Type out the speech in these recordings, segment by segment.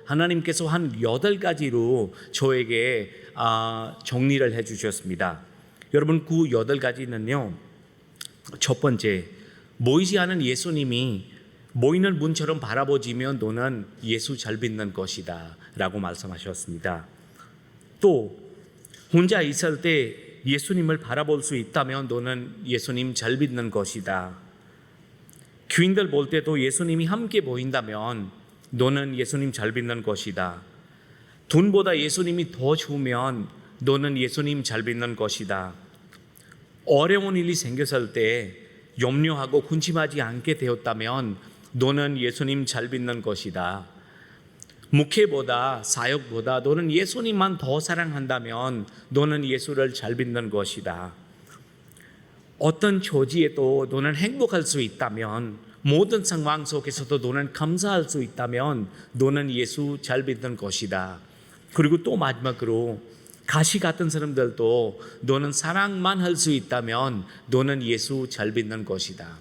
하나님께서 한 8가지로 저에게 정리를 해 주셨습니다. 여러분, 그 8가지는요, 첫 번째, 모이지 않은 예수님이 모이는 문처럼 바라보지면 너는 예수 잘 믿는 것이다 라고 말씀하셨습니다. 또 혼자 있을 때 예수님을 바라볼 수 있다면 너는 예수님 잘 믿는 것이다. 교인들 볼 때도 예수님이 함께 보인다면 너는 예수님 잘 믿는 것이다. 돈보다 예수님이 더 좋으면 너는 예수님 잘 믿는 것이다. 어려운 일이 생겼을 때 염려하고 군침하지 않게 되었다면 너는 예수님 잘 믿는 것이다. 목회보다 사역보다 너는 예수님만 더 사랑한다면 너는 예수를 잘 믿는 것이다. 어떤 처지에도 너는 행복할 수 있다면, 모든 상황 속에서도 너는 감사할 수 있다면 너는 예수 잘 믿는 것이다. 그리고 또 마지막으로 가시 같은 사람들도 너는 사랑만 할 수 있다면 너는 예수 잘 믿는 것이다.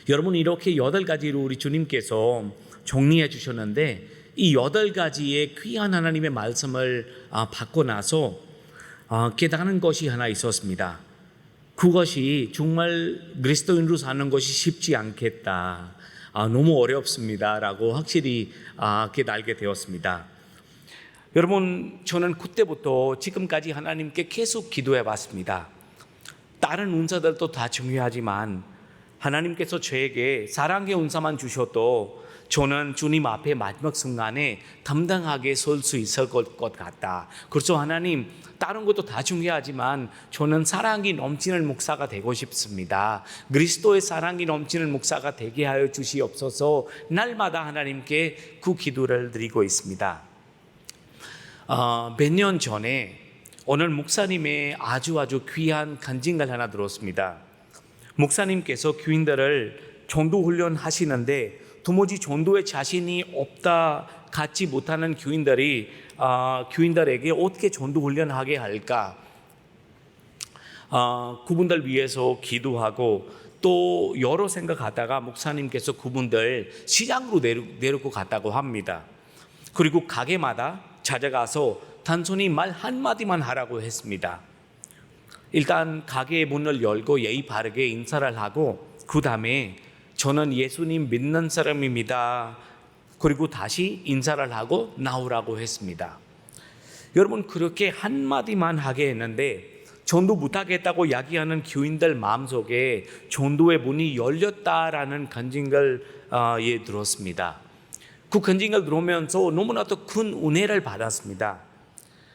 여러분, 이렇게 8가지로 우리 주님께서 정리해 주셨는데, 이 8가지의 귀한 하나님의 말씀을 받고 나서 깨닫는 것이 하나 있었습니다. 그것이 정말 그리스도인으로 사는 것이 쉽지 않겠다, 너무 어렵습니다 라고 확실히 깨닫게 되었습니다. 여러분, 저는 그때부터 지금까지 하나님께 계속 기도해 봤습니다. 다른 은사들도 다 중요하지만 하나님께서 저에게 사랑의 은사만 주셔도 저는 주님 앞에 마지막 순간에 담당하게 설 수 있을 것 같다. 그렇죠, 하나님, 다른 것도 다 중요하지만 저는 사랑이 넘치는 목사가 되고 싶습니다. 그리스도의 사랑이 넘치는 목사가 되게 하여 주시옵소서. 날마다 하나님께 그 기도를 드리고 있습니다. 몇 년 전에 오늘 목사님의 아주 귀한 간증을 하나 들었습니다. 목사님께서 교인들을 전도 훈련 하시는데 도무지 전도에 자신이 없다, 갖지 못하는 교인들에게 어떻게 전도 훈련하게 할까, 그분들 위해서 기도하고 또 여러 생각하다가 목사님께서 그분들 시장으로 내놓고 갔다고 합니다. 그리고 가게마다 찾아가서 단순히 말 한마디만 하라고 했습니다. 일단 가게의 문을 열고 예의 바르게 인사를 하고 그 다음에 저는 예수님 믿는 사람입니다. 그리고 다시 인사를 하고 나오라고 했습니다. 여러분, 그렇게 한마디만 하게 했는데 전도 못하겠다고 이야기하는 교인들 마음속에 전도의 문이 열렸다라는 간증을 들었습니다. 그 간증을 들으면서 너무나도 큰 은혜를 받았습니다.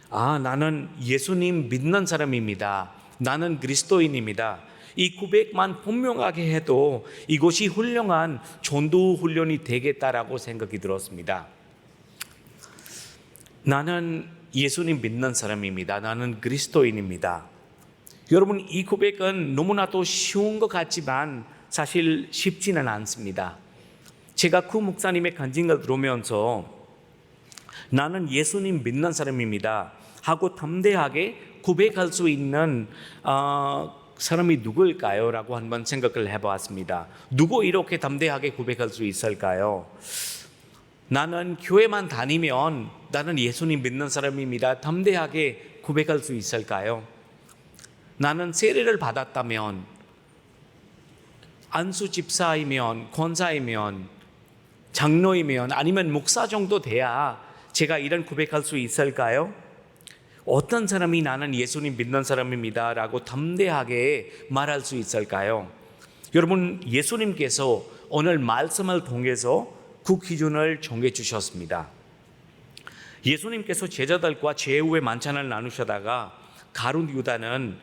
나는 예수님 믿는 사람입니다. 나는 그리스도인입니다. 이 고백만 분명하게 해도 이것이 훌륭한 전도 훈련이 되겠다라고 생각이 들었습니다. 나는 예수님 믿는 사람입니다. 나는 그리스도인입니다. 여러분, 이 고백은 너무나도 쉬운 것 같지만 사실 쉽지는 않습니다. 제가 그 목사님의 간증을 들으면서 나는 예수님 믿는 사람입니다 하고 담대하게 고백할 수 있는 사람이 누구일까요? 라고 한번 생각을 해보았습니다. 누구 이렇게 담대하게 고백할 수 있을까요? 나는 교회만 다니면 나는 예수님 믿는 사람입니다, 담대하게 고백할 수 있을까요? 나는 세례를 받았다면, 안수 집사이면, 권사이면, 장로이면, 아니면 목사 정도 돼야 제가 이런 고백할 수 있을까요? 어떤 사람이 나는 예수님 믿는 사람입니다 라고 담대하게 말할 수 있을까요? 여러분, 예수님께서 오늘 말씀을 통해서 그 기준을 정해 주셨습니다. 예수님께서 제자들과 제후의 만찬을 나누시다가 가룟 유다는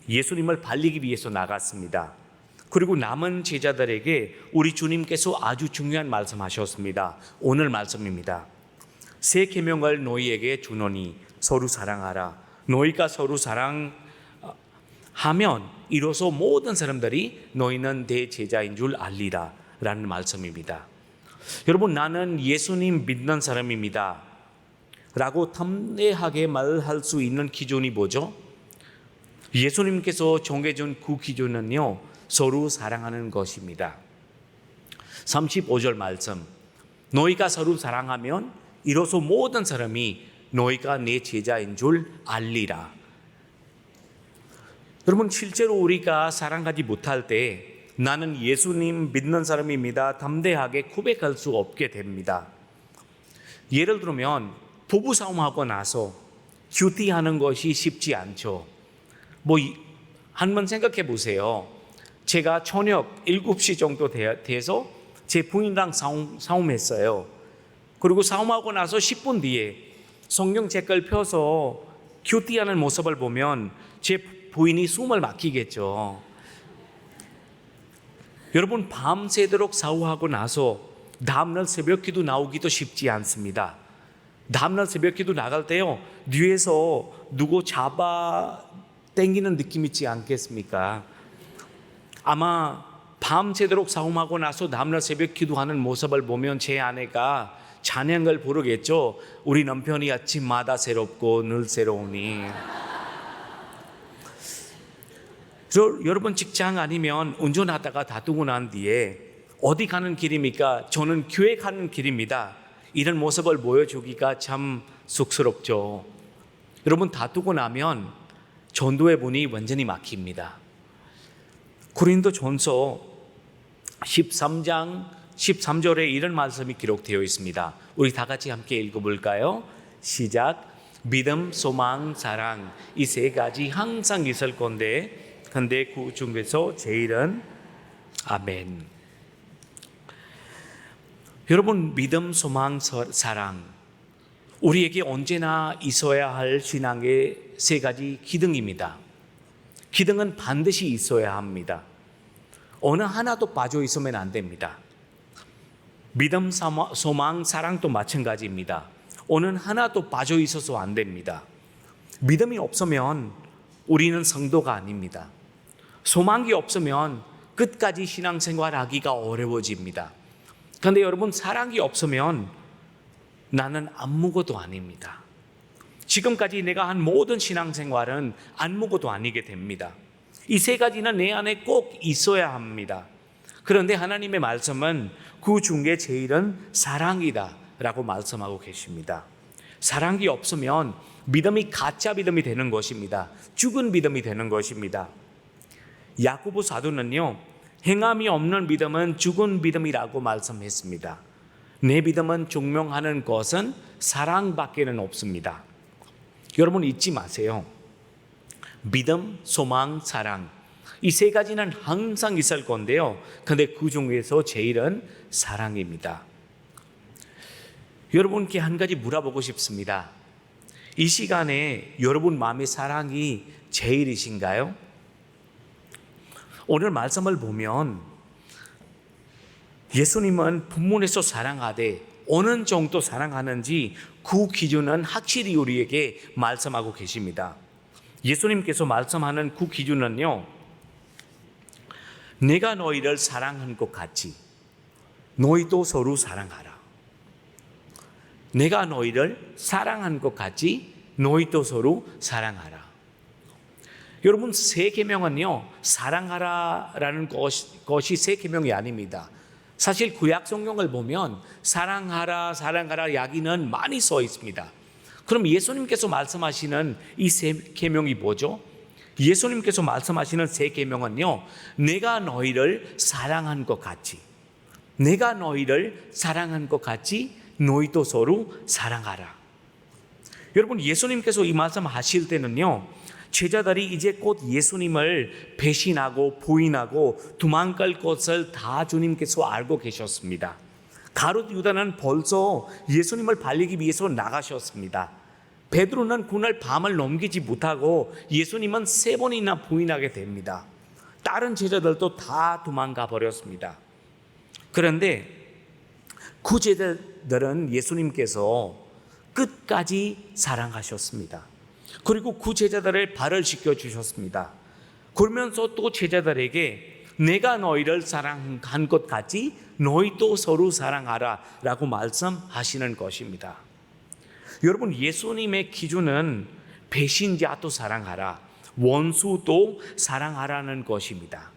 예수님을 발리기 위해서 나갔습니다. 그리고 남은 제자들에게 우리 주님께서 아주 중요한 말씀하셨습니다. 오늘 말씀입니다. 새 계명을 너희에게 주노니 서로 사랑하라. 너희가 서로 사랑하면 이로써 모든 사람들이 너희는 내 제자인 줄 알리라 라는 말씀입니다. 여러분, 나는 예수님 믿는 사람입니다 라고 담대하게 말할 수 있는 기준이 뭐죠? 예수님께서 정해준 그 기준은요, 서로 사랑하는 것입니다. 35절 말씀, 너희가 서로 사랑하면 이로써 모든 사람이 너희가 내 제자인 줄 알리라. 여러분, 실제로 우리가 사랑하지 못할 때 나는 예수님 믿는 사람입니다 담대하게 고백할 수 없게 됩니다. 예를 들면 부부싸움하고 나서 큐티하는 것이 쉽지 않죠. 한번 생각해 보세요. 제가 저녁 7시 정도 돼서 제 부인랑 싸움했어요. 그리고 싸움하고 나서 10분 뒤에 성경 책을 펴서 큐티하는 모습을 보면 제 부인이 숨을 막히겠죠. 여러분, 밤새도록 싸우고 나서 다음날 새벽기도 나오기도 쉽지 않습니다. 다음날 새벽기도 나갈 때요, 뒤에서 누구 잡아 당기는 느낌 있지 않겠습니까? 아마 밤새도록 싸움하고 나서 다음날 새벽 기도하는 모습을 보면 제 아내가 찬양을 부르겠죠. 우리 남편이 아침마다 새롭고 늘 새로우니. 여러분, 직장 아니면 운전하다가 다투고 난 뒤에 어디 가는 길입니까? 저는 교회 가는 길입니다. 이런 모습을 보여주기가 참 쑥스럽죠. 여러분, 다투고 나면 전도의 문이 완전히 막힙니다. 고린도전서 13장 13절에 이런 말씀이 기록되어 있습니다. 우리 다 같이 함께 읽어볼까요? 시작. 믿음, 소망, 사랑, 이 세 가지 항상 있을 건데 근데 그 중에서 제일은 아멘. 여러분, 믿음, 소망, 사랑, 우리에게 언제나 있어야 할 신앙의 세 가지 기둥입니다. 기둥은 반드시 있어야 합니다. 어느 하나도 빠져 있으면 안 됩니다. 믿음, 소망, 사랑도 마찬가지입니다. 어느 하나도 빠져 있어서 안 됩니다. 믿음이 없으면 우리는 성도가 아닙니다. 소망이 없으면 끝까지 신앙생활하기가 어려워집니다. 그런데 여러분, 사랑이 없으면 나는 아무것도 아닙니다. 지금까지 내가 한 모든 신앙생활은 아무것도 아니게 됩니다. 이 세 가지는 내 안에 꼭 있어야 합니다. 그런데 하나님의 말씀은 그 중에 제일은 사랑이다 라고 말씀하고 계십니다. 사랑이 없으면 믿음이 가짜 믿음이 되는 것입니다. 죽은 믿음이 되는 것입니다. 야고보 사도는요, 행함이 없는 믿음은 죽은 믿음이라고 말씀했습니다. 내 믿음은 증명하는 것은 사랑밖에는 없습니다. 여러분, 잊지 마세요. 믿음, 소망, 사랑, 이 세 가지는 항상 있을 건데요, 근데 그 중에서 제일은 사랑입니다. 여러분께 한 가지 물어보고 싶습니다. 이 시간에 여러분 마음의 사랑이 제일이신가요? 오늘 말씀을 보면 예수님은 본문에서 사랑하되 어느 정도 사랑하는지 그 기준은 확실히 우리에게 말씀하고 계십니다. 예수님께서 말씀하는 그 기준은요, 내가 너희를 사랑한 것 같이 너희도 서로 사랑하라. 내가 너희를 사랑한 것 같이 너희도 서로 사랑하라. 여러분, 세 계명은요, 사랑하라라는 것이 세 계명이 아닙니다. 사실 구약 성경을 보면 사랑하라 이야기는 많이 써 있습니다. 그럼 예수님께서 말씀하시는 이 세 계명이 뭐죠? 예수님께서 말씀하시는 세 계명은요, 내가 너희를 사랑한 것 같이, 내가 너희를 사랑한 것 같이 너희도 서로 사랑하라. 여러분, 예수님께서 이 말씀 하실 때는요, 제자들이 이제 곧 예수님을 배신하고 부인하고 도망갈 것을 다 주님께서 알고 계셨습니다. 가룟 유다는 벌써 예수님을 발리기 위해서 나가셨습니다. 베드로는 그날 밤을 넘기지 못하고 예수님은 3번이나 부인하게 됩니다. 다른 제자들도 다 도망가 버렸습니다. 그런데 그 제자들은 예수님께서 끝까지 사랑하셨습니다. 그리고 그 제자들을 발을 씻겨주셨습니다. 그러면서 또 제자들에게 내가 너희를 사랑한 것 같이 너희도 서로 사랑하라 라고 말씀하시는 것입니다. 여러분, 예수님의 기준은 배신자도 사랑하라, 원수도 사랑하라는 것입니다.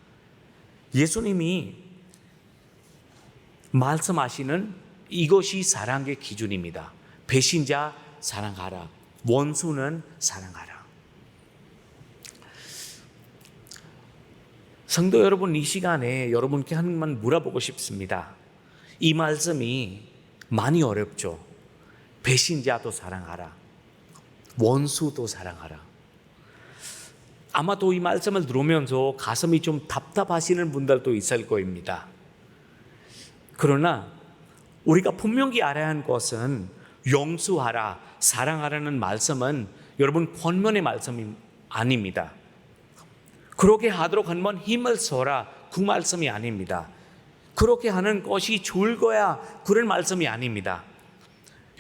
예수님이 말씀하시는 이것이 사랑의 기준입니다. 배신자 사랑하라, 원수는 사랑하라. 성도 여러분, 이 시간에 여러분께 하나만 물어보고 싶습니다. 이 말씀이 많이 어렵죠. 배신자도 사랑하라, 원수도 사랑하라. 아마도 이 말씀을 들으면서 가슴이 좀 답답하시는 분들도 있을 겁니다. 그러나 우리가 분명히 알아야 하는 것은 용서하라, 사랑하라는 말씀은 여러분 권면의 말씀이 아닙니다. 그렇게 하도록 한번 힘을 써라, 그 말씀이 아닙니다. 그렇게 하는 것이 좋을 거야, 그런 말씀이 아닙니다.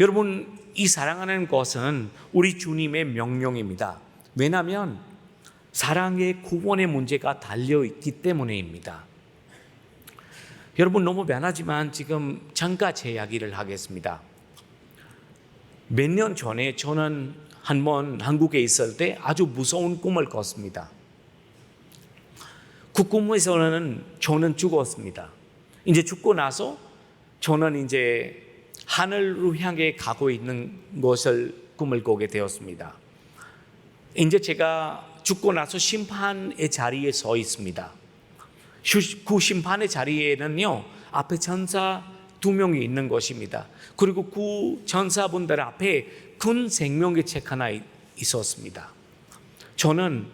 여러분, 이 사랑하는 것은 우리 주님의 명령입니다. 왜냐하면 사랑의 구원의 문제가 달려있기 때문입니다. 여러분, 너무 미안하지만 지금 잠깐 제 이야기를 하겠습니다. 몇 년 전에 저는 한번 한국에 있을 때 아주 무서운 꿈을 꿨습니다. 그 꿈에서는 저는 죽었습니다. 이제 죽고 나서 저는 이제 하늘로 향해 가고 있는 것을 꿈을 꾸게 되었습니다. 이제 제가 죽고 나서 심판의 자리에 서 있습니다. 그 심판의 자리에는요, 앞에 천사 2명이 있는 것입니다. 그리고 그 천사분들 앞에 큰 생명의 책 하나 있었습니다. 저는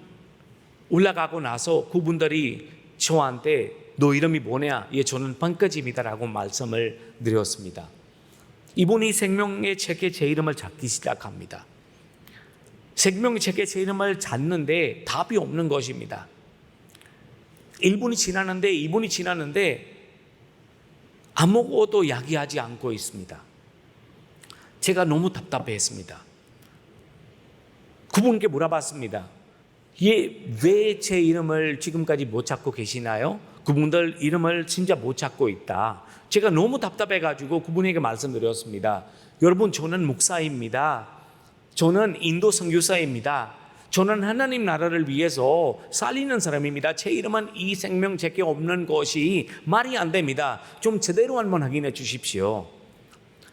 올라가고 나서 그분들이 저한테 너 이름이 뭐냐? 예, 저는 펑커지입니다라고 말씀을 드렸습니다. 이분이 생명의 책에 제 이름을 찾기 시작합니다. 생명의 책에 제 이름을 찾는데 답이 없는 것입니다. 1분이 지나는데 2분이 지나는데 아무것도 이야기하지 않고 있습니다. 제가 너무 답답했습니다. 그분께 물어봤습니다. 왜 제 이름을 지금까지 못 찾고 계시나요? 그분들 이름을 진짜 못 찾고 있다. 제가 너무 답답해가지고 그분에게 말씀드렸습니다. 여러분, 저는 목사입니다. 저는 인도 선교사입니다. 저는 하나님 나라를 위해서 살리는 사람입니다. 제 이름은 이 생명책에 없는 것이 말이 안 됩니다. 좀 제대로 한번 확인해 주십시오.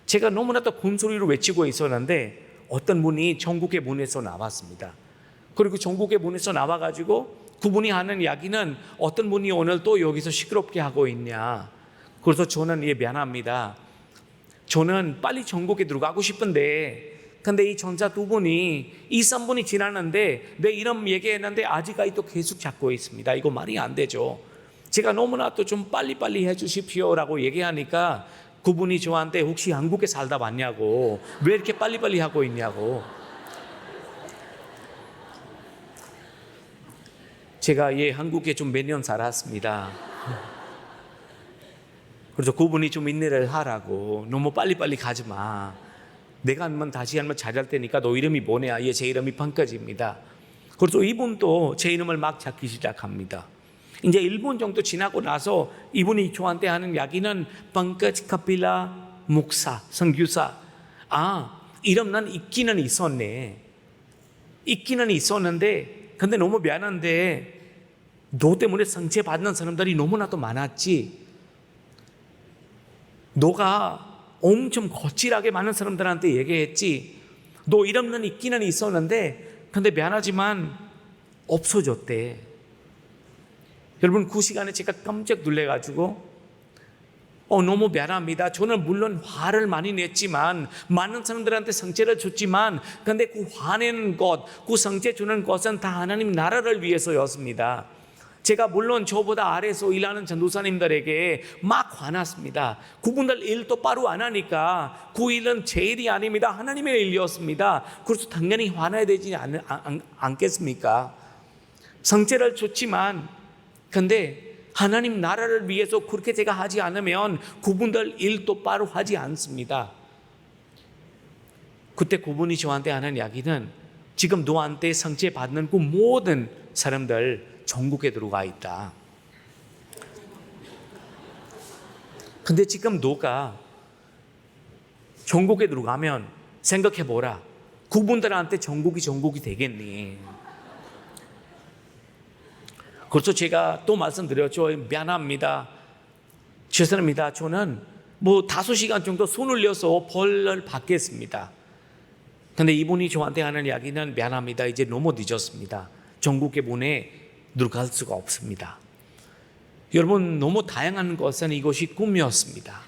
제가 너무나도 큰 소리로 외치고 있었는데 어떤 분이 전국의 문에서 나왔습니다. 그리고 전국의 문에서 나와가지고 그분이 하는 이야기는 어떤 분이 오늘 또 여기서 시끄럽게 하고 있냐. 그래서 저는 미안합니다. 저는 빨리 전국에 들어가고 싶은데 근데 이 천사 2분이 2, 3분이 지났는데 내 이름 얘기했는데 아직까지도 계속 찾고 있습니다. 이거 말이 안 되죠. 제가 너무나도 좀 빨리빨리 해주십시오라고 얘기하니까 그분이 저한테 혹시 한국에 살다 왔냐고, 왜 이렇게 빨리빨리 하고 있냐고. 제가 한국에 좀 몇 년 살았습니다. 그래서 그분이 좀 인내를 하라고, 너무 빨리빨리 가지 마. 내가 한번 다시 한번 찾을 테니까 너 이름이 뭐냐? 제 이름이 펑커지입니다. 그래서 이분도 제 이름을 막 찾기 시작합니다. 이제 1분 정도 지나고 나서 이분이 저한테 하는 이야기는 펑커지 카필라 목사, 선교사. 이름은 있기는 있었네. 있기는 있었는데 근데 너무 미안한데 너 때문에 상처받는 사람들이 너무나도 많았지. 너가 엄청 거칠하게 많은 사람들한테 얘기했지. 너 이름은 있기는 있었는데 근데 미안하지만 없어졌대. 여러분, 그 시간에 제가 깜짝 놀래가지고 너무 미안합니다. 저는 물론 화를 많이 냈지만 많은 사람들한테 상처를 줬지만 근데 그 화내는 것, 그 상처 주는 것은 다 하나님 나라를 위해서였습니다. 제가 물론 저보다 아래에서 일하는 전도사님들에게 막 화났습니다. 그분들 일 똑바로 안 하니까 그 일은 제 일이 아닙니다. 하나님의 일이었습니다. 그래서 당연히 화나야 되지 않겠습니까? 상처를 줬지만 근데 하나님 나라를 위해서 그렇게 제가 하지 않으면 그분들 일 똑바로 하지 않습니다. 그때 그분이 저한테 하는 이야기는 지금 너한테 상처받는 그 모든 사람들 전국에 들어가 있다. 근데 지금 너가 전국에 들어가면 생각해보라. 그분들한테 전국이 되겠니? 그래서 제가 또 말씀드렸죠. 미안합니다. 죄송합니다. 저는 뭐 5시간 정도 손 올려서 벌을 받겠습니다. 근데 이분이 저한테 하는 이야기는 미안합니다. 이제 너무 늦었습니다. 전국에 보내 들어갈 수가 없습니다. 여러분, 너무 다양한 것은 이것이 꿈이었습니다.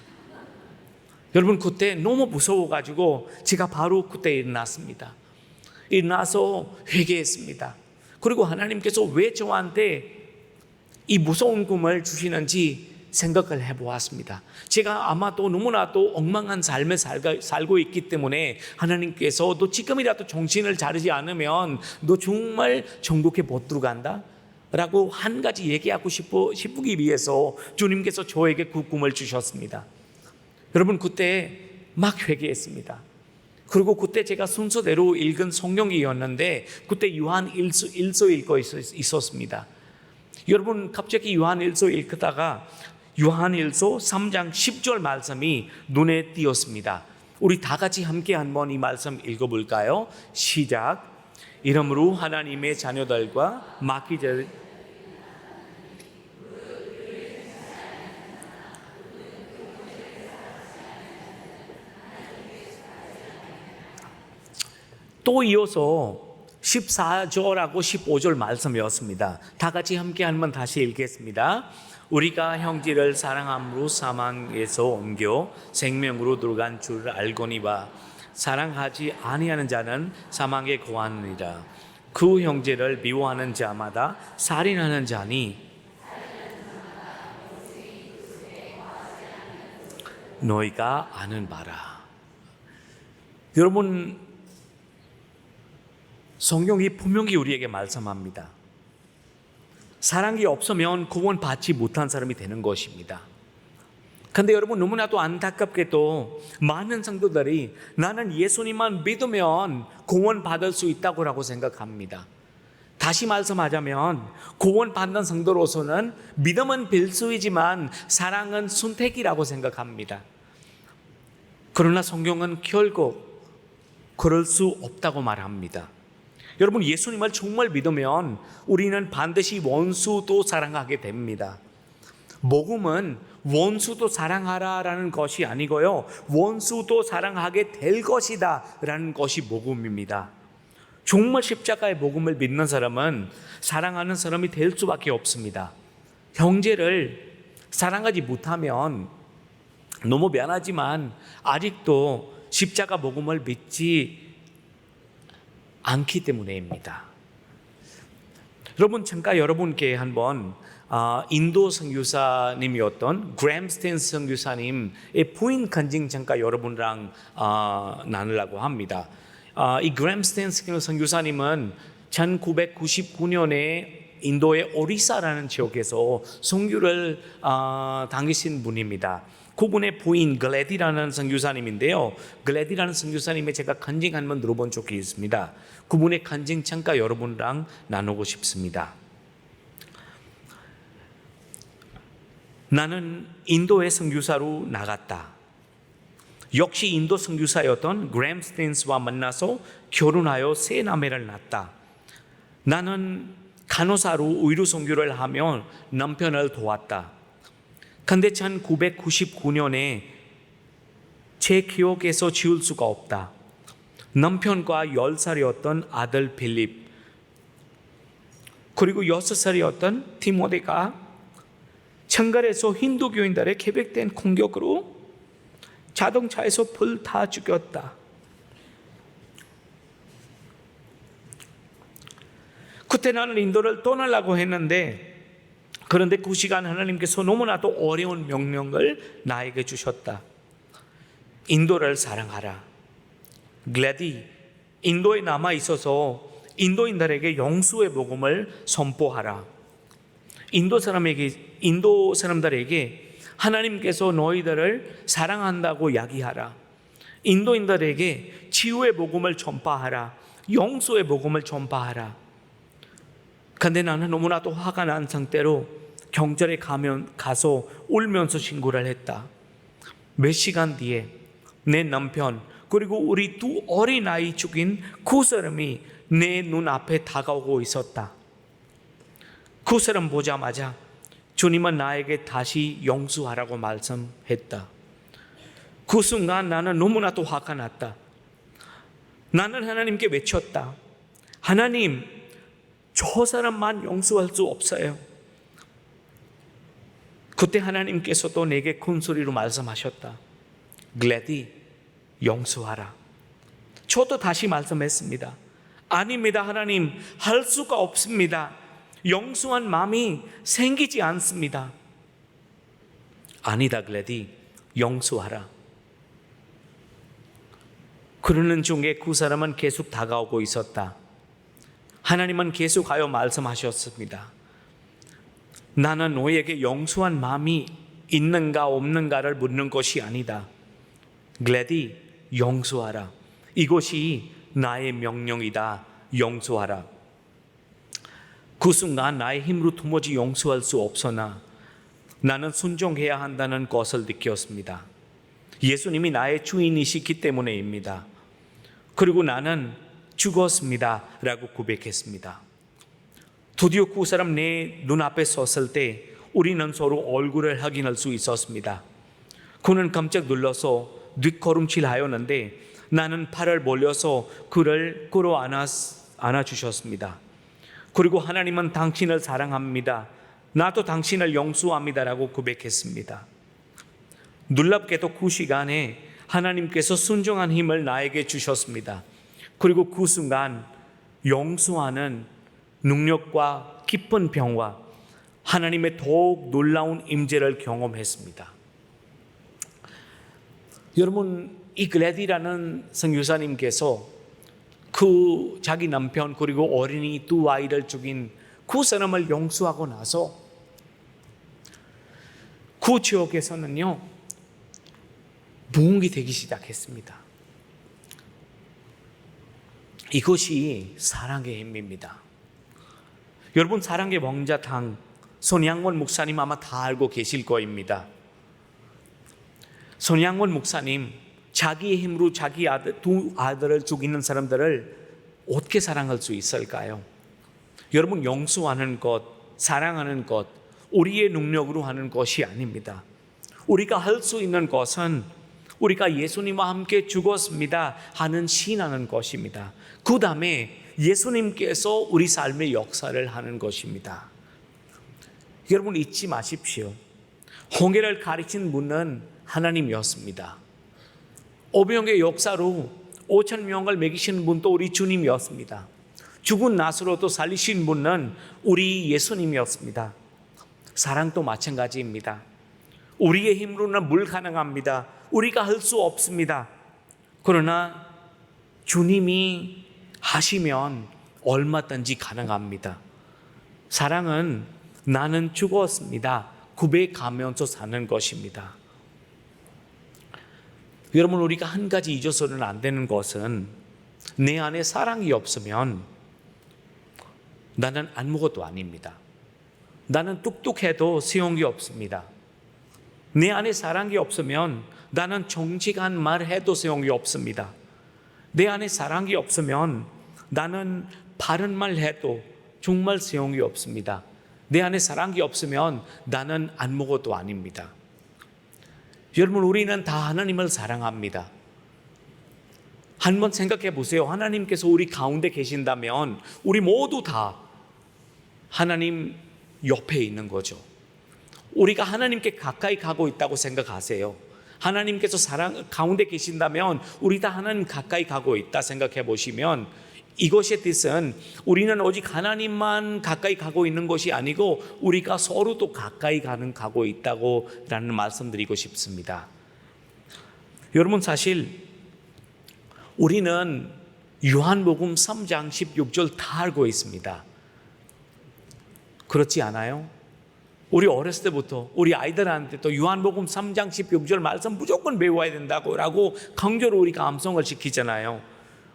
여러분, 그때 너무 무서워가지고 제가 바로 그때 일어났습니다. 일어나서 회개했습니다. 그리고 하나님께서 왜 저한테 이 무서운 꿈을 주시는지 생각을 해보았습니다. 제가 아마도 너무나도 엉망한 삶을 살고 있기 때문에 하나님께서 너 지금이라도 정신을 차리지 않으면 너 정말 전국에 못 들어간다 라고 한 가지 얘기하고 싶기 위해서 주님께서 저에게 그 꿈을 주셨습니다. 여러분, 그때 막 회개했습니다. 그리고 그때 제가 순서대로 읽은 성경이었는데 그때 요한 1서 읽고 있었습니다. 여러분, 갑자기 요한 1서 읽다가 요한 1서 3장 10절 말씀이 눈에 띄었습니다. 우리 다 같이 함께 한번 이 말씀 읽어볼까요? 시작. 이러므로 하나님의 자녀들과 맡기자 또 이어서 14절하고 15절 말씀이었습니다. 다 같이 함께 한번 다시 읽겠습니다. 우리가 형제를 사랑함으로 사망에서 옮겨 생명으로 들어간 줄 알거니와 사랑하지 아니하는 자는 사망에 거하느니라. 그 형제를 미워하는 자마다 살인하는 자니 너희가 아는 바라. 여러분, 성경이 분명히 우리에게 말씀합니다. 사랑이 없으면 구원받지 못한 사람이 되는 것입니다. 그런데 여러분, 너무나도 안타깝게도 많은 성도들이 나는 예수님만 믿으면 구원받을 수 있다고 생각합니다. 다시 말씀하자면 구원받는 성도로서는 믿음은 필수이지만 사랑은 선택이라고 생각합니다. 그러나 성경은 결국 그럴 수 없다고 말합니다. 여러분, 예수님을 정말 믿으면 우리는 반드시 원수도 사랑하게 됩니다. 복음은 원수도 사랑하라라는 것이 아니고요, 원수도 사랑하게 될 것이다 라는 것이 복음입니다. 정말 십자가의 복음을 믿는 사람은 사랑하는 사람이 될 수밖에 없습니다. 형제를 사랑하지 못하면 너무 미안하지만 아직도 십자가 복음을 믿지 않기 때문입니다. 여러분, 잠깐 여러분께 한번 인도 선교사님이었던 그램 스탠스 선교사님의 부인 간증 잠깐 여러분랑 나누려고 합니다. 이 그램 스탠스 선교사님은 1999년에 인도의 오리사라는 지역에서 선교를 당기신 분입니다. 그분의 부인 글래디라는 선교사님인데요. 글래디라는 선교사님의 제가 간증 한번 들어본 적이 있습니다. 그분의 간증 잠깐 여러분랑 나누고 싶습니다. 나는 인도의 선교사로 나갔다. 역시 인도 선교사였던 그램 스탠스와 만나서 결혼하여 세 남매를 낳았다. 나는 간호사로 의료 선교를 하며 남편을 도왔다. 그런데 1999년에 제 기억에서 지울 수가 없다. 남편과 10살이었던 아들 빌립, 그리고 6살이었던 디모데가 창갈에서 힌두교인들의 계획된 공격으로 자동차에서 불타 죽였다. 그때 나는 인도를 떠나려고 했는데, 그런데 그 시간 하나님께서 너무나도 어려운 명령을 나에게 주셨다. 인도를 사랑하라. 글래디, 인도에 남아 있어서 인도인들에게 영수의 복음을 선포하라. 인도 사람들에게 하나님께서 너희들을 사랑한다고 이야기하라. 인도인들에게 치유의 복음을 전파하라. 영수의 복음을 전파하라. 그런데 나는 너무나도 화가 난 상태로 경찰에 가서 울면서 신고를 했다. 몇 시간 뒤에 내 남편 그리고 우리 두 어린아이 죽인 그 사람이 내 눈앞에 다가오고 있었다. 그 사람 보자마자 주님은 나에게 다시 용서하라고 말씀했다. 그 순간 나는 너무나도 화가 났다. 나는 하나님께 외쳤다. 하나님, 저 사람만 용서할 수 없어요. 그때 하나님께서도 내게 큰 소리로 말씀하셨다. 글래디, 용서하라. 저도 다시 말씀했습니다. 아닙니다, 하나님. 할 수가 없습니다. 용서한 마음이 생기지 않습니다. 아니다, 글래디. 용서하라. 그러는 중에 그 사람은 계속 다가오고 있었다. 하나님은 계속하여 말씀하셨습니다. 나는 너에게 용서한 마음이 있는가 없는가를 묻는 것이 아니다. 글래디, 용서하라. 이것이 나의 명령이다. 용서하라. 그 순간 나의 힘으로 도무지 용서할 수 없으나 나는 순종해야 한다는 것을 느꼈습니다. 예수님이 나의 주인이시기 때문에입니다. 그리고 나는 죽었습니다 라고 고백했습니다. 드디어 그 사람 내 눈앞에 섰을 때 우리는 서로 얼굴을 확인할 수 있었습니다. 그는 깜짝 놀라서 뒷걸음질하였는데 나는 팔을 벌려서 그를 끌어 안아주셨습니다. 그리고 하나님은 당신을 사랑합니다. 나도 당신을 용서합니다라고 고백했습니다. 놀랍게도 그 시간에 하나님께서 순종한 힘을 나에게 주셨습니다. 그리고 그 순간 용서하는 능력과 깊은 평화, 하나님의 더욱 놀라운 임재를 경험했습니다. 여러분, 이 글래디라는 선교사님께서 그 자기 남편 그리고 어린이 두 아이를 죽인 그 사람을 용서하고 나서 그 지역에서는요 부흥이 되기 시작했습니다. 이것이 사랑의 힘입니다. 여러분, 사랑의 왕자탕 손양원 목사님 아마 다 알고 계실 거입니다. 손양원 목사님 자기의 힘으로 자기 두 아들을 죽이는 사람들을 어떻게 사랑할 수 있을까요? 여러분, 용서하는 것, 사랑하는 것 우리의 능력으로 하는 것이 아닙니다. 우리가 할 수 있는 것은 우리가 예수님과 함께 죽었습니다 하는 시인하는 것입니다. 그 다음에 예수님께서 우리 삶의 역사를 하는 것입니다. 여러분, 잊지 마십시오. 홍해를 가르친 분은 하나님이었습니다. 오병의 역사로 5천 명을 먹이신 분도 우리 주님이었습니다. 죽은 나사로도 살리신 분은 우리 예수님이었습니다. 사랑도 마찬가지입니다. 우리의 힘으로는 불가능합니다. 우리가 할 수 없습니다. 그러나 주님이 하시면 얼마든지 가능합니다. 사랑은 나는 죽었습니다 고백하면서 사는 것입니다. 여러분, 우리가 한 가지 잊어서는 안 되는 것은 내 안에 사랑이 없으면 나는 아무것도 아닙니다. 나는 똑똑해도 소용이 없습니다. 내 안에 사랑이 없으면 나는 정직한 말 해도 소용이 없습니다. 내 안에 사랑이 없으면 나는 바른 말 해도 정말 소용이 없습니다. 내 안에 사랑이 없으면 나는 아무것도 아닙니다. 여러분, 우리는 다 하나님을 사랑합니다. 한번 생각해 보세요. 하나님께서 우리 가운데 계신다면 우리 모두 다 하나님 옆에 있는 거죠. 우리가 하나님께 가까이 가고 있다고 생각하세요. 하나님께서 사랑 가운데 계신다면 우리 다 하나님 가까이 가고 있다 생각해 보시면 이것의 뜻은 우리는 오직 하나님만 가까이 가고 있는 것이 아니고 우리가 서로도 가까이 가고 있다고 라는 말씀드리고 싶습니다. 여러분, 사실 우리는 요한복음 3장 16절 다 알고 있습니다. 그렇지 않아요? 우리 어렸을 때부터 우리 아이들한테 또 요한복음 3장 16절 말씀 무조건 배워야 된다고 라고 강조로 우리가 암송을 시키잖아요.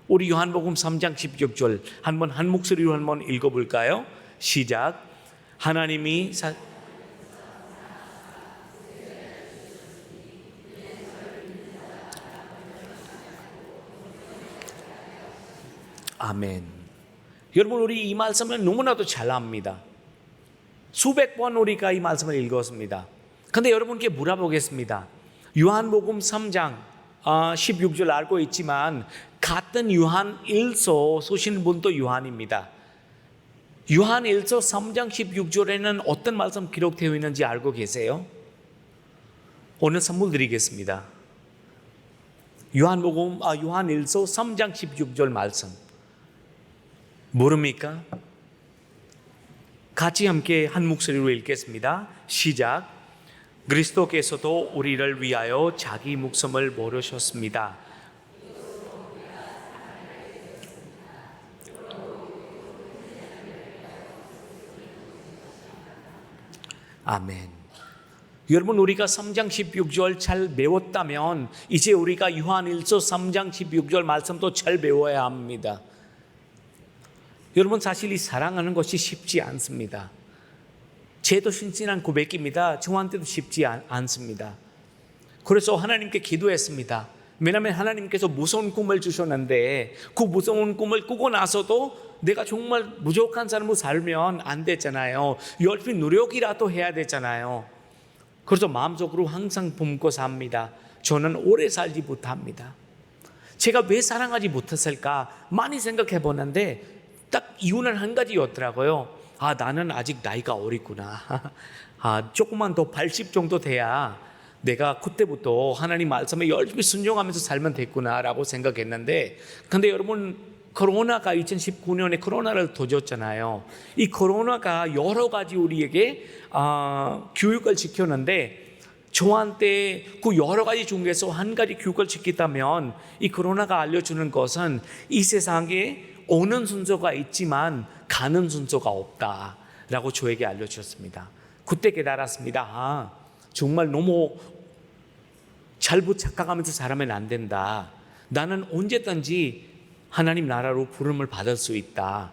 우리 요한복음 3장 16절 한번 한 목소리로 한번 읽어볼까요? 시작. 하나님이 아멘. 여러분, 우리 이 말씀을 너무나도 잘 압니다. 수백 번 우리가 이 말씀을 읽었습니다. 그런데 여러분께 물어보겠습니다. 요한복음 3장 16절 알고 있지만 같은 요한 1서 쓰시는 분도 요한입니다. 요한 1서 3장 16절에는 어떤 말씀 기록되어 있는지 알고 계세요? 오늘 선물 드리겠습니다. 요한 1서 3장 16절 말씀 모릅니까? 같이 함께 한 목소리로 읽겠습니다. 시작. 그리스도께서도 우리를 위하여 자기 목숨을 버리셨습니다. 아멘. 여러분, 우리가 3장 16절 잘 배웠다면 이제 우리가 요한일서 3장 16절 말씀도 잘 배워야 합니다. 여러분, 사실 이 사랑하는 것이 쉽지 않습니다. 제도 신신한 고백입니다. 저한테도 쉽지 않습니다. 그래서 하나님께 기도했습니다. 왜냐하면 하나님께서 무서운 꿈을 주셨는데 그 무서운 꿈을 꾸고 나서도 내가 정말 부족한 삶으로 살면 안 되잖아요. 열심히 노력이라도 해야 되잖아요. 그래서 마음속으로 항상 품고 삽니다. 저는 오래 살지 못합니다. 제가 왜 사랑하지 못했을까 많이 생각해 보는데 딱 이유는 한 가지였더라고요. 나는 아직 나이가 어리구나. 조금만 더 80 정도 돼야 내가 그때부터 하나님 말씀에 열심히 순종하면서 살면 됐구나라고 생각했는데, 근데 여러분, 코로나가 2019년에 코로나를 터졌잖아요. 이 코로나가 여러 가지 우리에게 교육을 시켰는데, 저한테 그 여러 가지 중에서 한 가지 교육을 시켰다면 이 코로나가 알려주는 것은 이 세상에 오는 순서가 있지만 가는 순서가 없다라고 저에게 알려주셨습니다. 그때 깨달았습니다. 정말 너무 잘못 착각하면서 살아면 안 된다. 나는 언제든지 하나님 나라로 부름을 받을 수 있다.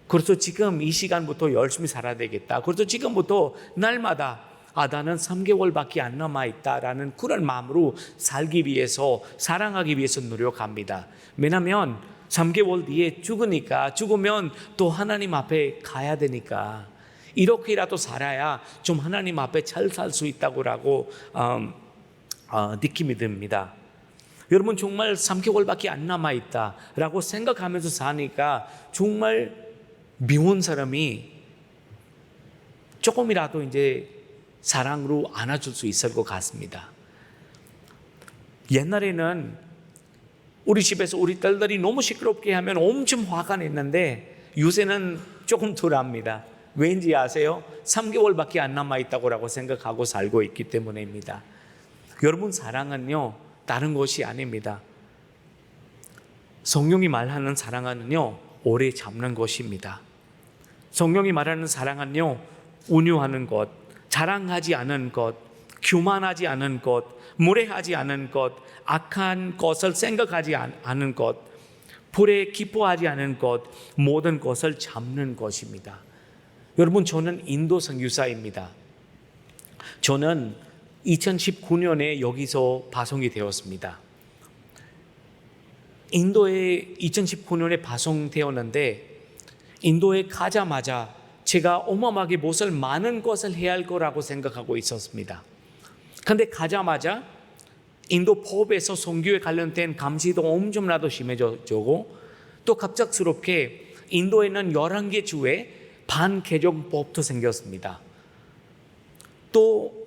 그래서 지금 이 시간부터 열심히 살아야 되겠다. 그래서 지금부터 날마다 나는 3개월밖에 안 남아있다라는 그런 마음으로 살기 위해서, 사랑하기 위해서 노력합니다. 왜냐하면 3개월 뒤에 죽으면 또 하나님 앞에 가야 되니까 이렇게라도 살아야 좀 하나님 앞에 잘 살 수 있다고 느낌이 듭니다. 여러분, 정말 3개월밖에 안 남아있다라고 생각하면서 사니까 정말 미운 사람이 조금이라도 이제 사랑으로 안아줄 수 있을 것 같습니다. 옛날에는 우리 집에서 우리 딸들이 너무 시끄럽게 하면 엄청 화가 냈는데 요새는 조금 덜합니다. 왠지 아세요? 3개월밖에 안 남아있다고 생각하고 살고 있기 때문입니다. 여러분, 사랑은요 다른 것이 아닙니다. 성령이 말하는 사랑은요 오래 참는 것입니다. 성령이 말하는 사랑은요 온유하는 것, 자랑하지 않은 것, 교만하지 않은 것, 무례하지 않은 것, 악한 것을 생각하지 않은 것, 불에 기뻐하지 않은 것, 모든 것을 참는 것입니다. 여러분, 저는 인도 선교사입니다. 저는 2019년에 여기서 파송이 되었습니다. 인도에 2019년에 파송되었는데 인도에 가자마자 제가 어마어마하게 많은 것을 해야 할 거라고 생각하고 있었습니다. 그런데 가자마자 인도 법에서 선교에 관련된 감시도 엄청나도 심해졌고, 또 갑작스럽게 인도에는 11개 주에 반개정법도 생겼습니다. 또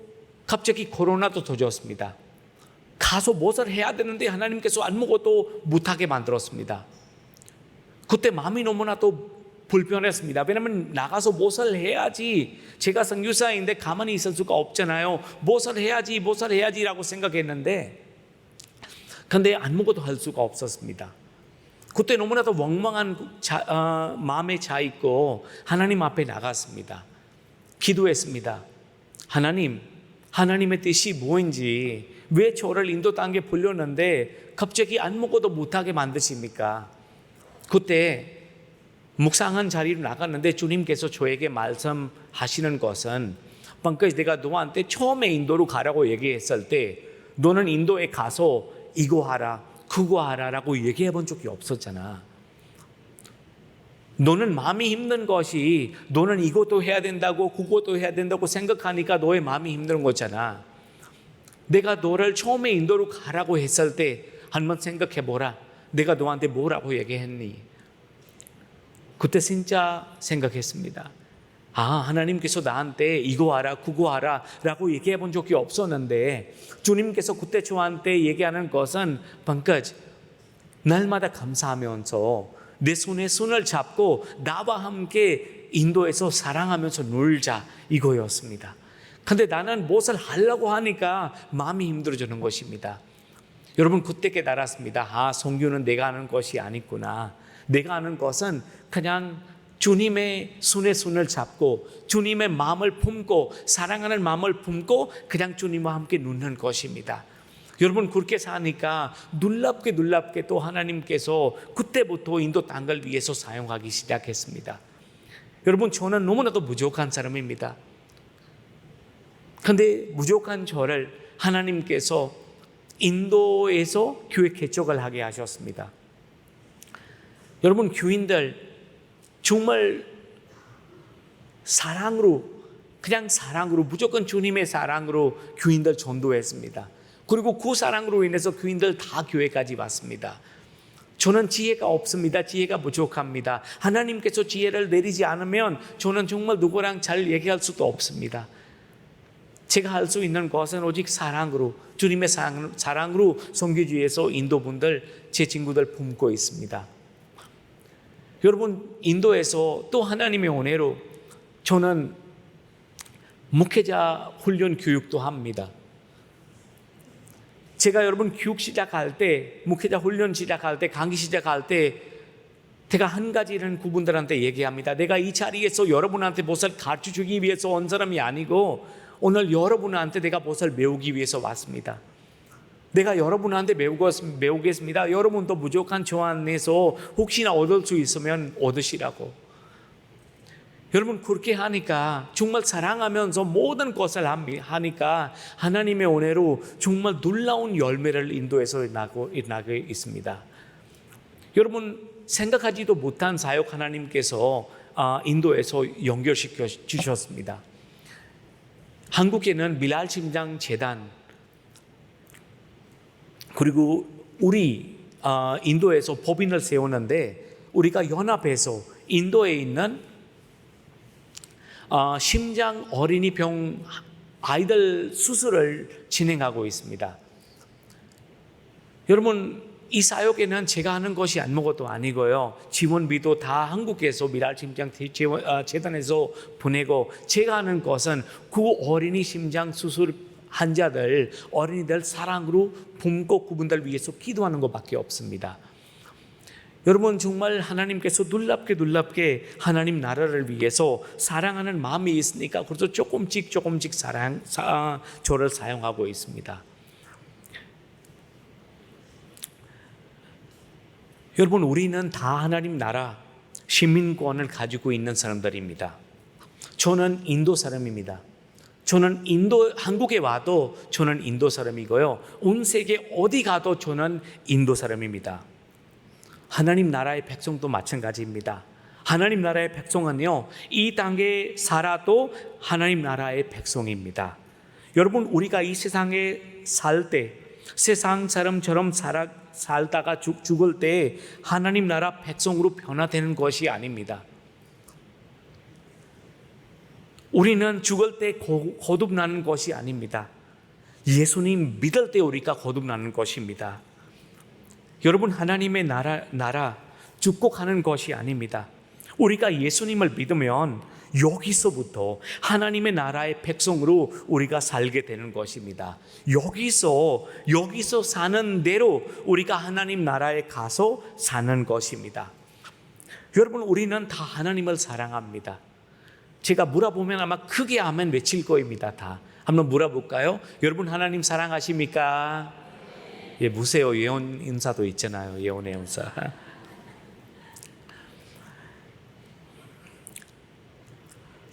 갑자기 코로나도 터졌습니다. 가서 무엇을 해야 되는데 하나님께서 아무것도 못하게 만들었습니다. 그때 마음이 너무나도 불편했습니다. 왜냐하면 나가서 무엇을 해야지, 제가 선교사인데 가만히 있을 수가 없잖아요. 무엇을 해야지라고 생각했는데 근데 아무것도 할 수가 없었습니다. 그때 너무나도 멍멍한 마음에 차 있고 하나님 앞에 나갔습니다. 기도했습니다. 하나님의 뜻이 뭐인지, 왜 저를 인도 땅에 불렸는데 갑자기 아무것도 못하게 만드십니까? 그때 묵상한 자리로 나갔는데 주님께서 저에게 말씀하시는 것은, 방금 내가 너한테 처음에 인도로 가라고 얘기했을 때 너는 인도에 가서 이거 하라 그거 하라라고 얘기해 본 적이 없었잖아. 너는 마음이 힘든 것이, 너는 이것도 해야 된다고 그것도 해야 된다고 생각하니까 너의 마음이 힘든 거잖아. 내가 너를 처음에 인도로 가라고 했을 때 한번 생각해 보라. 내가 너한테 뭐라고 얘기했니? 그때 진짜 생각했습니다. 하나님께서 나한테 이거 하라 그거 하라 라고 얘기해 본 적이 없었는데 주님께서 그때 저한테 얘기하는 것은 펑커즈, 날마다 감사하면서 내 손에 손을 잡고 나와 함께 인도에서 사랑하면서 놀자, 이거였습니다. 근데 나는 무엇을 하려고 하니까 마음이 힘들어지는 것입니다. 여러분, 그때 깨달았습니다. 성교는 내가 하는 것이 아니구나. 내가 하는 것은 그냥 주님의 손에 손을 잡고 주님의 마음을 품고 사랑하는 마음을 품고 그냥 주님과 함께 누는 것입니다. 여러분, 그렇게 사니까 놀랍게 또 하나님께서 그때부터 인도 땅을 위해서 사용하기 시작했습니다. 여러분, 저는 너무나도 부족한 사람입니다. 그런데 부족한 저를 하나님께서 인도에서 교회 개척을 하게 하셨습니다. 여러분, 교인들 정말 그냥 사랑으로 무조건 주님의 사랑으로 교인들 전도했습니다. 그리고 그 사랑으로 인해서 교인들 다 교회까지 왔습니다. 저는 지혜가 없습니다. 지혜가 부족합니다. 하나님께서 지혜를 내리지 않으면 저는 정말 누구랑 잘 얘기할 수도 없습니다. 제가 할 수 있는 것은 오직 사랑으로, 주님의 사랑으로 선교지에서 인도분들, 제 친구들 품고 있습니다. 여러분, 인도에서 또 하나님의 은혜로 저는 목회자 훈련 교육도 합니다. 제가 여러분 교육 시작할 때, 목회자 훈련 시작할 때, 강의 시작할 때 제가 한 가지는 그분들한테 얘기합니다. 내가 이 자리에서 여러분한테 무엇을 가르쳐주기 위해서 온 사람이 아니고 오늘 여러분한테 내가 무엇을 배우기 위해서 왔습니다. 내가 여러분한테 배우겠습니다. 여러분도 부족한 저 안에서 혹시나 얻을 수 있으면 얻으시라고. 여러분, 그렇게 하니까 정말 사랑하면서 모든 것을 하니까 하나님의 은혜로 정말 놀라운 열매를 인도에서 나고 있습니다. 여러분, 생각하지도 못한 사역 하나님께서 인도에서 연결시켜 주셨습니다. 한국에는 미랄심장 재단, 그리고 우리 인도에서 법인을 세우는데 우리가 연합해서 인도에 있는 심장 어린이 병 아이들 수술을 진행하고 있습니다. 여러분, 이 사역에는 제가 하는 것이 아무것도 아니고요. 지원비도 다 한국에서 미랄심장 재단에서 보내고, 제가 하는 것은 그 어린이 심장 수술 환자들, 어린이들 사랑으로 품고 그분들 위해서 기도하는 것밖에 없습니다. 여러분, 정말 하나님께서 놀랍게 하나님 나라를 위해서 사랑하는 마음이 있으니까 그래서 조금씩 저를 사용하고 있습니다. 여러분, 우리는 다 하나님 나라 시민권을 가지고 있는 사람들입니다. 저는 인도 사람입니다. 저는 한국에 와도 저는 인도 사람이고요. 온 세계 어디 가도 저는 인도 사람입니다. 하나님 나라의 백성도 마찬가지입니다. 하나님 나라의 백성은요, 이 땅에 살아도 하나님 나라의 백성입니다. 여러분, 우리가 이 세상에 살 때 세상 사람처럼 살다가 죽을 때 하나님 나라 백성으로 변화되는 것이 아닙니다. 우리는 죽을 때 거듭나는 것이 아닙니다. 예수님 믿을 때 우리가 거듭나는 것입니다. 여러분, 하나님의 나라 죽고 가는 것이 아닙니다. 우리가 예수님을 믿으면 여기서부터 하나님의 나라의 백성으로 우리가 살게 되는 것입니다. 여기서 사는 대로 우리가 하나님 나라에 가서 사는 것입니다. 여러분, 우리는 다 하나님을 사랑합니다. 제가 물어보면 아마 크게 아멘 외칠 거입니다. 다 한번 물어볼까요? 여러분, 하나님 사랑하십니까? 예, 무세요. 예언 인사도 있잖아요. 예언의 인사.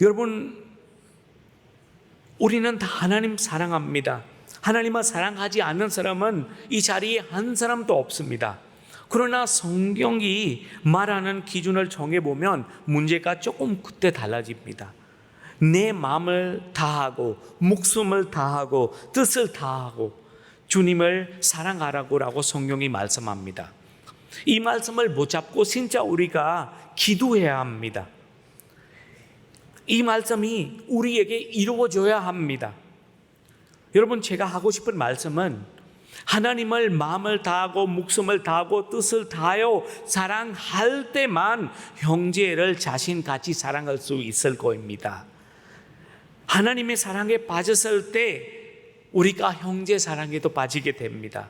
여러분, 우리는 다 하나님 사랑합니다. 하나님을 사랑하지 않는 사람은 이 자리에 한 사람도 없습니다. 그러나 성경이 말하는 기준을 정해보면 문제가 조금 그때 달라집니다. 내 마음을 다하고 목숨을 다하고 뜻을 다하고 주님을 사랑하라고 성경이 말씀합니다. 이 말씀을 붙잡고 진짜 우리가 기도해야 합니다. 이 말씀이 우리에게 이루어져야 합니다. 여러분, 제가 하고 싶은 말씀은 하나님을 마음을 다하고 목숨을 다하고 뜻을 다하여 사랑할 때만 형제를 자신같이 사랑할 수 있을 것입니다. 하나님의 사랑에 빠졌을 때 우리가 형제 사랑에도 빠지게 됩니다.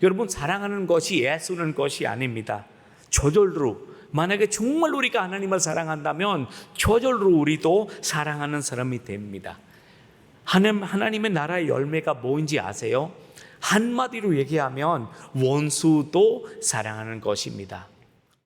여러분, 사랑하는 것이 애쓰는 것이 아닙니다. 저절로, 만약에 정말 우리가 하나님을 사랑한다면 저절로 우리도 사랑하는 사람이 됩니다. 하나님의 나라의 열매가 뭐인지 아세요? 한마디로 얘기하면 원수도 사랑하는 것입니다.